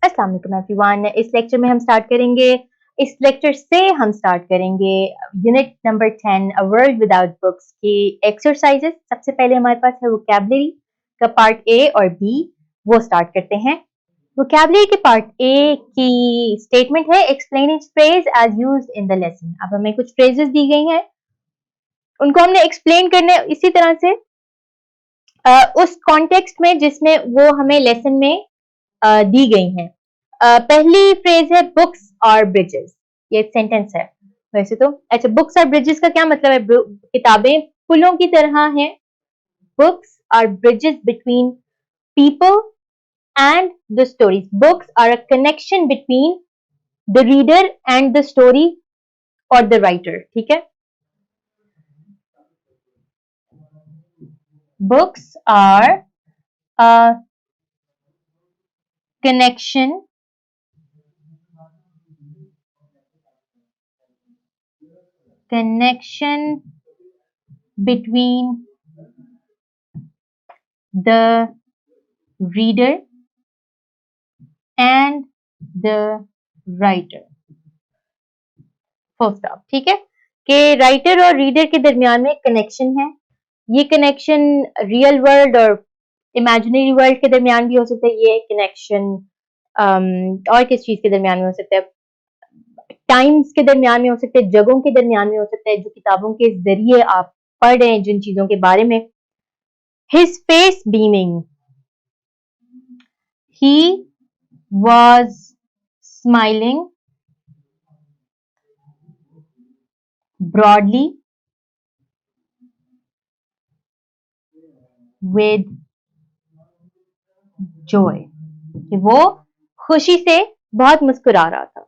अस्सलाम वालेकुम एवरीवन। इस लेक्चर में हम स्टार्ट करेंगे, इस लेक्चर से हम स्टार्ट करेंगे unit number 10 a world without books की एक्सरसाइजेस। सबसे पहले हमारे पास है वोकैबुलरी का पार्ट ए और बी, वो स्टार्ट करते हैं। वोकैबुलरी के पार्ट ए की स्टेटमेंट है explain each phrase as used in the lesson. अब हमें कुछ फ्रेजेस दी गई हैं, उनको हमने एक्सप्लेन करने इसी तरह से उस कॉन्टेक्स्ट में जिसमें वो हमें लेसन में दी गई हैं। पहली फ्रेज है बुक्स और ब्रिजेस, ये एक सेंटेंस है वैसे तो। अच्छा, बुक्स और ब्रिजेस का क्या मतलब है? किताबें पुलों की तरह हैं। Books are bridges between people and the stories. Books are a connection between the reader and the story और द राइटर। ठीक है, books are a connection between the reader and the writer। Full stop. ठीक है, कि writer और reader के दरमियान में कनेक्शन है। ये कनेक्शन रियल वर्ल्ड और इमेजिनरी वर्ल्ड के दरमियान भी हो सकता है। ये कनेक्शन और किस चीज के दरमियान में हो सकता है? टाइम्स के दरमियान में हो सकते हैं, जगहों के दरमियान में हो सकता है, जो किताबों के जरिए आप पढ़ रहे हैं जिन चीजों के बारे में। His face beaming, he was smiling broadly with Joy, कि वो खुशी से बहुत मुस्कुरा रहा था।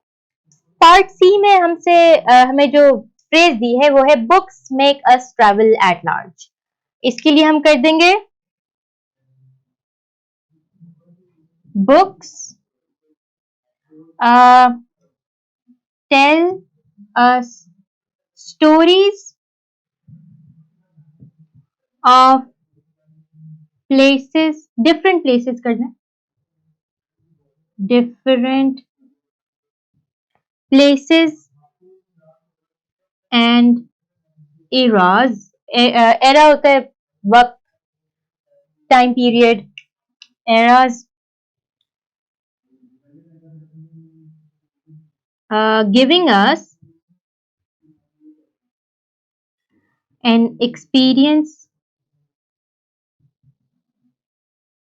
पार्ट सी में हमें जो फ्रेज दी है वो है books make us travel at large. इसके लिए हम कर देंगे books tell us stories of places, different places कर दें, different places and eras। Era होता है वक्त, time period. eras giving us an experience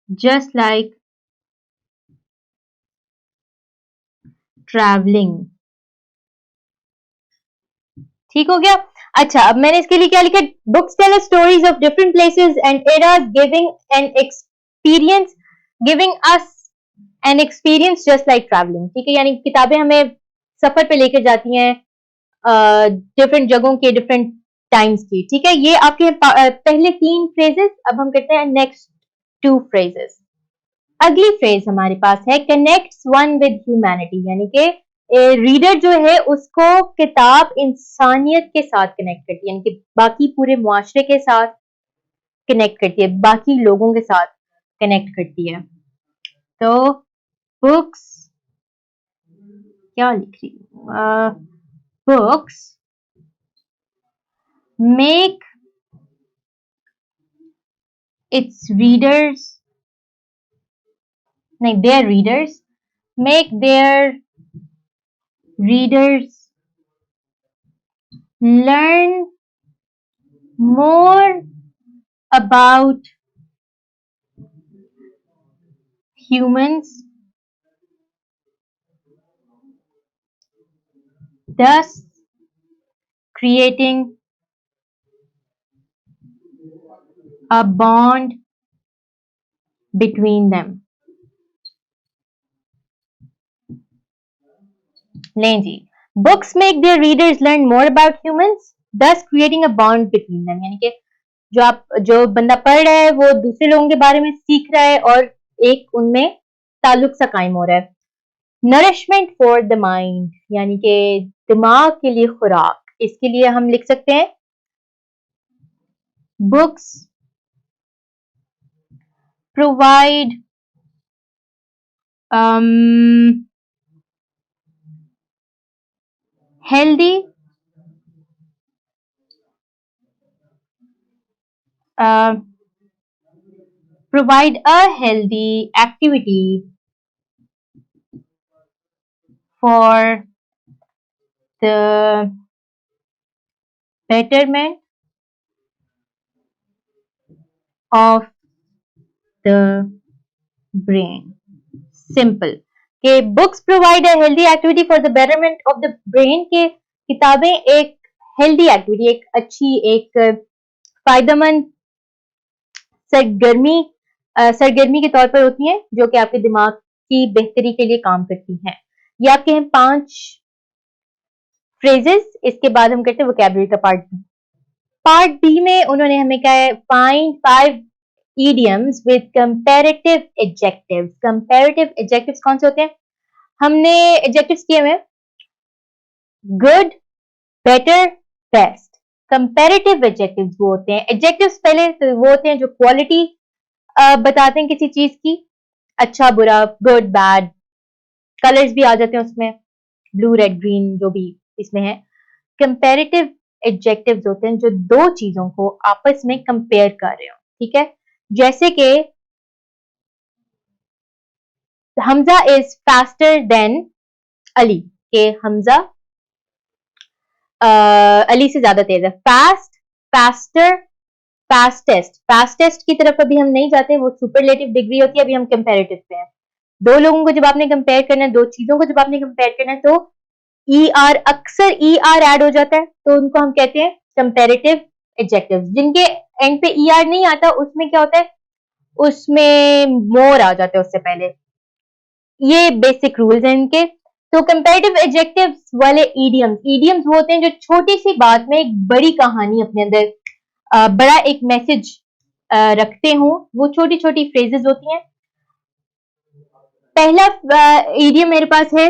just like traveling। ठीक हो गया। अच्छा, अब मैंने इसके लिए क्या लिखा? Books tell stories of different places and eras giving an experience, giving us an experience just like travelling. ठीक है, यानी किताबें हमें सफर पे लेकर जाती हैं डिफरेंट जगहों के, डिफरेंट टाइम्स की। ठीक है, ये आपके पहले 3 फ्रेजेस। अब हम करते हैं नेक्स्ट 2 फ्रेजेस। अगली फ्रेज हमारे पास है कनेक्ट्स वन विद ह्यूमैनिटी, यानी कि रीडर जो है उसको किताब इंसानियत के साथ कनेक्ट करती है, यानी कि बाकी पूरे मुआशरे के साथ कनेक्ट करती है, बाकी लोगों के साथ कनेक्ट करती है। तो बुक्स, क्या लिख रही हूँ, बुक्स मेक इट्स रीडर्स, नहीं, their readers make their readers learn more about humans, thus creating a bond between them। लें जी, books make their readers learn more about humans thus creating a bond between them, यानी कि जो बंदा पढ़ रहा है वो दूसरे लोगों के बारे में सीख रहा है और एक उनमें ताल्लुक सा कायम हो रहा है। नरिशमेंट फॉर द माइंड, यानी कि दिमाग के लिए खुराक। इसके लिए हम लिख सकते हैं books provide healthy provide a healthy activity for the betterment of the brain. Simple. कि books provide a healthy activity for the betterment of the brain के किताबें एक हेल्दी एक्टिविटी, एक अच्छी, एक फायदेमंद सरगर्मी सरगर्मी के तौर पर होती हैं जो कि आपके दिमाग की बेहतरी के लिए काम करती हैं। ये आपके हैं 5 फ्रेजेस। इसके बाद हम करते हैं वोकैबुलरी का पार्ट बी। पार्ट बी में उन्होंने हमें कहा है find 5 idioms with comparative adjectives। comparative adjectives कौन से होते हैं? हमने adjectives किए हुए good, better, best। comparative adjectives वो होते हैं, adjectives पहले तो वो होते हैं जो क्वालिटी बताते हैं किसी चीज की, अच्छा बुरा, गुड बैड, कलर्स भी आ जाते हैं उसमें, ब्लू रेड ग्रीन जो भी इसमें है। कंपेरेटिव एडजेक्टिव्स होते हैं जो दो चीजों को आपस में कंपेयर कर रहे हो, ठीक है? जैसे कि Hamza is faster than Ali, के हमजा अली से ज्यादा तेज है। Fast, faster, fastest. फास्टेस्ट की तरफ अभी हम नहीं जाते, वो सुपरलेटिव डिग्री होती है, अभी हम कंपेरेटिव पे हैं। दो लोगों को जब आपने कंपेयर करना है, दो चीजों को जब आपने कंपेयर करना है, तो ई आर, अक्सर ई आर ऐड हो जाता है, तो उनको हम कहते हैं कंपेरेटिव एडजेक्टिव्स। जिनके एंड पे ई आर नहीं आता उसमें क्या होता है, उसमें मोर आ जाता है उससे पहले। ये बेसिक रूल्स हैं इनके। तो कंपेरेटिव एडजेक्टिव्स वाले ईडियम्स, ईडियम्स वो होते हैं जो छोटी सी बात में एक बड़ी कहानी अपने अंदर, बड़ा एक मैसेज रखते हो, वो छोटी छोटी फ्रेजेस होती हैं। पहला ईडियम मेरे पास है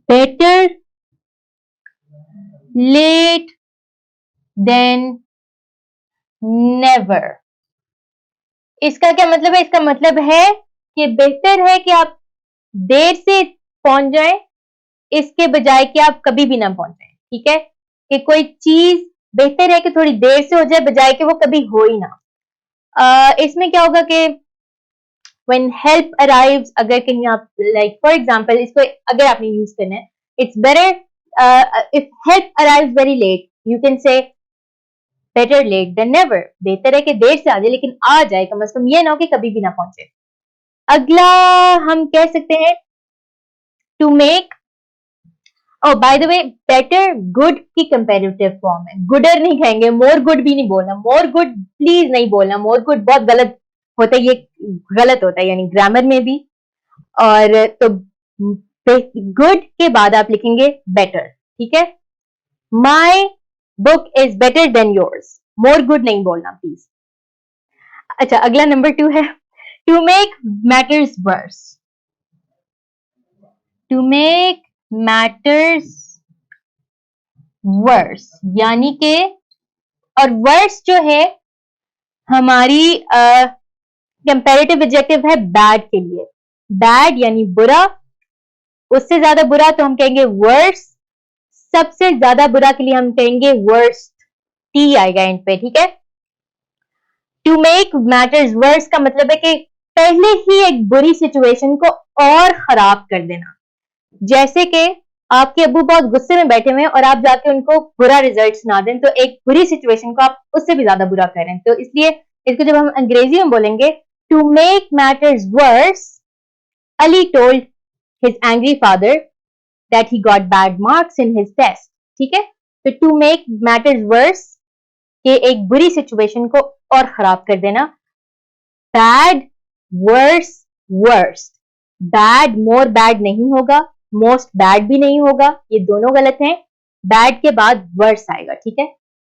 बेटर लेट देन नेवर। इसका क्या मतलब है? इसका मतलब है कि बेहतर है कि आप देर से पहुंच जाएं, इसके बजाय कि आप कभी भी ना पहुंचे, ठीक है? कि कोई चीज बेहतर है कि थोड़ी देर से हो जाए बजाय कि वो कभी हो ही ना। इसमें क्या होगा कि when help arrives, अगर कहीं आप like for example इसको अगर आपने यूज करना है, it's better if help arrives very late, you can say better late than never। बेहतर है कि देर से आ जाए लेकिन आ जाए, कम से कम ये ना हो कि कभी भी ना पहुंचे। अगला हम कह सकते हैं to make, oh by the way better good की कंपेरेटिव फॉर्म है, गुडर नहीं कहेंगे, मोर गुड भी नहीं बोलना, मोर गुड प्लीज नहीं बोलना, मोर गुड बहुत गलत होता है, ये गलत होता है यानी ग्रामर में भी। और तो गुड के बाद आप लिखेंगे बेटर, ठीक है? My book is better than yours, more good नहीं बोलना प्लीज। अच्छा, अगला नंबर 2 है to make matters worse. To make matters worse यानी कि, और वर्स जो है हमारी कंपेरेटिव एडजेक्टिव है बैड के लिए। बैड यानी बुरा, उससे ज्यादा बुरा तो हम कहेंगे वर्स, सबसे ज्यादा बुरा के लिए हम कहेंगे वर्स्ट, टी आएगा एंड पे, ठीक है? टू मेक मैटर्स वर्स का मतलब है कि पहले ही एक बुरी सिचुएशन को और खराब कर देना। जैसे कि आपके अब्बू बहुत गुस्से में बैठे हुए हैं और आप जाके उनको बुरा रिजल्ट सुना दें, तो एक बुरी सिचुएशन को आप उससे भी ज्यादा बुरा करें। तो इसलिए इसको जब हम अंग्रेजी में बोलेंगे to make matters worse, Ali told his angry father that he got bad marks in his test, ठीक है? तो टू मेक मैटर्स वर्स के एक बुरी सिचुएशन को और खराब कर देना। Bad, worse, worst. Bad more bad नहीं होगा, मोस्ट बैड भी नहीं होगा, ये दोनों गलत हैं। बैड के बाद वर्स आएगा, ठीक है?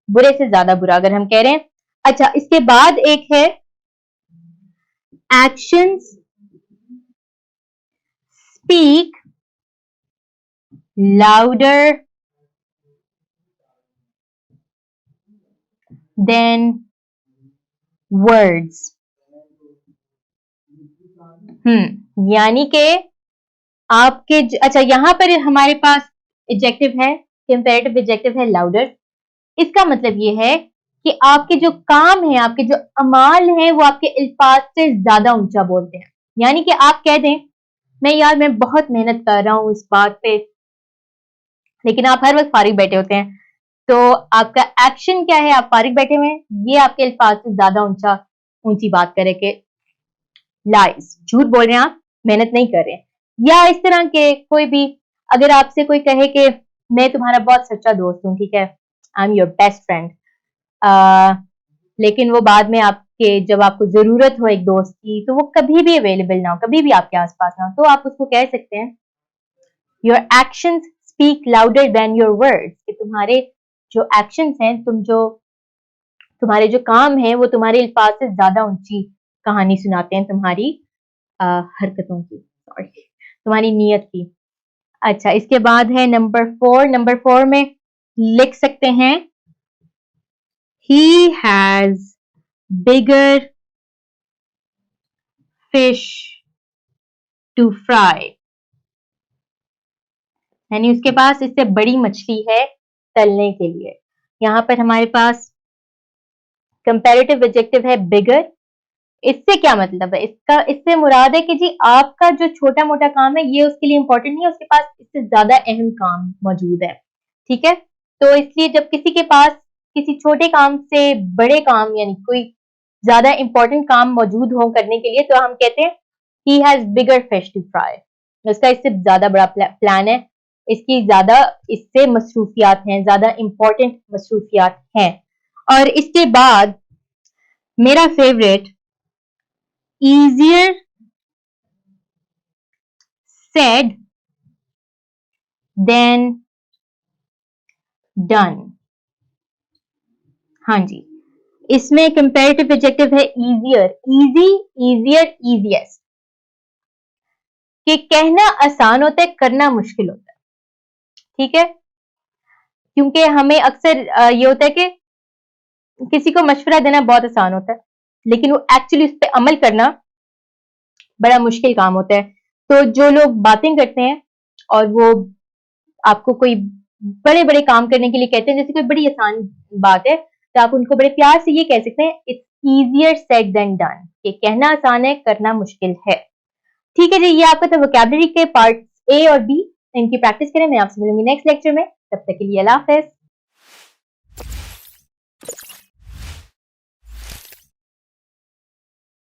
बुरे से ज्यादा बुरा अगर हम कह रहे हैं। अच्छा, इसके बाद एक है actions speak louder than words. यानी कि अच्छा, यहाँ पर हमारे पास एडजेक्टिव है, कंपैरेटिव एडजेक्टिव है लाउडर। इसका मतलब ये है कि आपके जो काम है, आपके जो अमाल हैं, वो आपके अल्फाज से ज्यादा ऊंचा बोलते हैं। यानी कि आप कह दें, मैं बहुत मेहनत कर रहा हूँ इस बात पे, लेकिन आप हर वक्त फारिग बैठे होते हैं, तो आपका एक्शन क्या है? आप फारिग बैठे हुए हैं, ये आपके अल्फाज से ज्यादा ऊंची बात करे कि लाइज, झूठ बोल रहे हैं आप, मेहनत नहीं कर रहे हैं। या इस तरह के कोई भी, अगर आपसे कोई कहे कि मैं तुम्हारा बहुत सच्चा दोस्त हूँ, ठीक है, I am your best friend, लेकिन वो बाद में आपके, जब आपको जरूरत हो एक दोस्त की, तो वो कभी भी अवेलेबल ना हो, कभी भी आपके आसपास ना हो, तो आप उसको कह सकते हैं your actions speak louder than your words, कि तुम्हारे जो एक्शंस हैं, तुम्हारे जो काम है, वो तुम्हारे अल्फाज से ज्यादा ऊंची कहानी सुनाते हैं तुम्हारी हरकतों की, सॉरी, तुम्हारी नीयत की। अच्छा, इसके बाद है नंबर 4 में लिख सकते हैं he has bigger fish to fry, यानी उसके पास इससे बड़ी मछली है तलने के लिए। यहां पर हमारे पास कंपैरेटिव एडजेक्टिव है बिगर। इससे क्या मतलब है? इससे मुराद है कि जी आपका जो छोटा मोटा काम है, ये उसके लिए इंपॉर्टेंट नहीं है, उसके पास इससे ज्यादा अहम काम मौजूद है। ठीक है, तो इसलिए जब किसी के पास किसी छोटे काम से बड़े काम, यानी कोई ज्यादा इंपॉर्टेंट काम मौजूद हो करने के लिए, तो हम कहते हैं he has bigger fish to fry, उसका इससे ज्यादा बड़ा प्लान है, इसकी ज्यादा इससे मसरूफियात हैं, ज्यादा इंपॉर्टेंट मसरूफियात हैं। और इसके बाद मेरा favourite, easier said than done। हाँ जी, इसमें कंपैरेटिव एडजेक्टिव है easier, easy, easier, easiest, कि कहना आसान होता है, करना मुश्किल होता है। ठीक है, क्योंकि हमें अक्सर ये होता है कि किसी को मशवरा देना बहुत आसान होता है, लेकिन वो एक्चुअली उस पर अमल करना बड़ा मुश्किल काम होता है। तो जो लोग बातें करते हैं और वो आपको कोई बड़े बड़े काम करने के लिए कहते हैं, जैसे कोई बड़ी आसान बात है, तो आप उनको बड़े प्यार से ये कह सकते हैं, it's easier said than done, कि कहना आसान है, करना मुश्किल है। ठीक है जी, ये आपका था वोकैबुलरी के पार्ट ए और बी, इनकी प्रैक्टिस करें। मैं आपसे मिलूंगी नेक्स्ट लेक्चर में, तब तक के लिए अल्लाह हाफिज।